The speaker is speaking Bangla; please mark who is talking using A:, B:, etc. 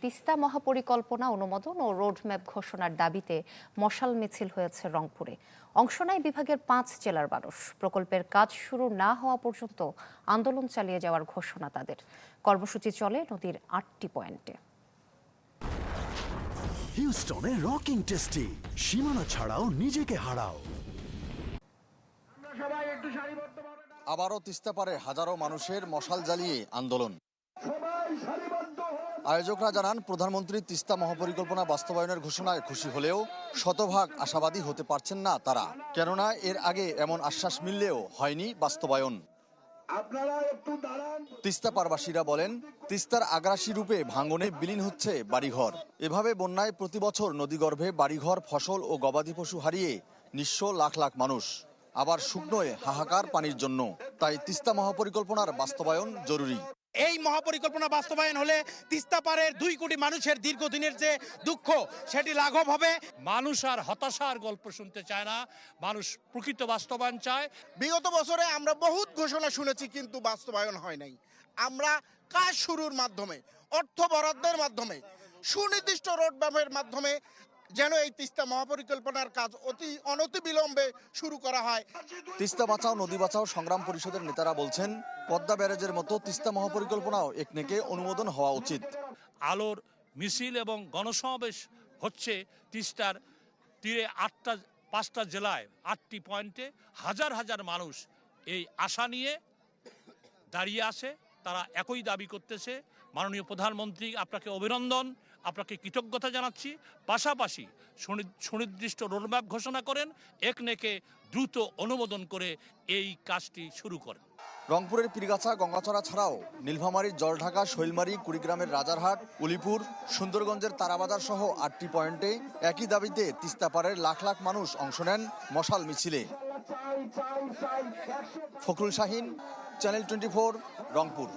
A: তিস্তা মহাপরিকল্পনা অনুমোদন ও রোডম্যাপ ঘোষণার দাবিতে মশাল মিছিল হয়েছে রংপুরে। অংশ নেয় বিভাগের 5 জেলার মানুষ। প্রকল্পের কাজ শুরু না হওয়া পর্যন্ত আন্দোলন চালিয়ে যাওয়ার ঘোষণা তাদের। কর্মসূচি চলে নদীর 8টি পয়েন্টে।
B: হিউস্টনে রকিং টেস্টি, সীমানা ছাড়াও নিজেকে হারাও।
C: আবারও তিস্তা পারে হাজারো মানুষের মশাল জ্বালিয়ে আন্দোলন। আয়োজকরা জানান, প্রধানমন্ত্রী তিস্তা মহাপরিকল্পনা বাস্তবায়নের ঘোষণায় খুশি হলেও শতভাগ আশাবাদী হতে পারছেন না তারা, কেননা এর আগে এমন আশ্বাস মিললেও হয়নি বাস্তবায়ন। তিস্তা পারবাসীরা বলেন, তিস্তার আগ্রাসী রূপে ভাঙনে বিলীন হচ্ছে বাড়িঘর। এভাবে বন্যায় প্রতি বছর নদীগর্ভে বাড়িঘর, ফসল ও গবাদি পশু হারিয়ে নিঃস্ব লাখ লাখ মানুষ। আবার শুকনোয় হাহাকার পানির জন্য। তাই তিস্তা মহাপরিকল্পনার বাস্তবায়ন জরুরি।
D: এই মহাপরিকল্পনা বাস্তবায়ন হলে তিস্তা পারের 2 কোটি মানুষের দীর্ঘদিনের যে দুঃখ সেটি লাঘব হবে।
E: মানুষ আর হতাশার গল্প শুনতে চায় না, মানুষ প্রকৃত বাস্তবায়ন চায়।
F: বিগত বছরে আমরা বহুত ঘোষণা শুনেছি, কিন্তু বাস্তবায়ন হয় নাই। আমরা কাজ শুরুর মাধ্যমে, অর্থ বরাদ্দের মাধ্যমে, সুনির্দিষ্ট রোডম্যাপের মাধ্যমে যেন এই তিস্তা মহাপরিকল্পনার কাজ অনতিবিলম্বে শুরু করা হয়।
C: তিস্তা বাঁচাও নদী বাঁচাও সংগ্রাম পরিষদের নেতারা বলছেন, পদ্মা ব্যারেজের মতো তিস্তা মহাপরিকল্পনাও একনেকে অনুমোদন হওয়া উচিত।
E: আলোর মিছিল এবং গণসমাবেশ হচ্ছে তিস্তার তীরে 5টা জেলায় 8টি পয়েন্টে। হাজার হাজার মানুষ এই আশা নিয়ে দাঁড়িয়ে আছে। তারা একই দাবি করতেছে, মাননীয় প্রধানমন্ত্রী আপনাকে অভিনন্দন, আপনাকে কৃতজ্ঞতা জানাচ্ছি। পাশাপাশি সুনির্দিষ্ট রোডম্যাপ ঘোষণা করেন, একনেকে দ্রুত অনুমোদন করে এই কাজটি শুরু করেন।
C: রংপুরের পীরগাছা, গঙ্গাচড়া ছাড়াও নীলফামারীর জলঢাকা, শৈলমারী, কুড়িগ্রামের রাজারহাট, উলিপুর, সুন্দরগঞ্জের তারাবাজার সহ 8টি পয়েন্টে একই দাবিতে তিস্তা পারের লাখ লাখ মানুষ অংশ নেন মশাল মিছিলে। ফখরুল শাহিন, চ্যানেল 24, রংপুর।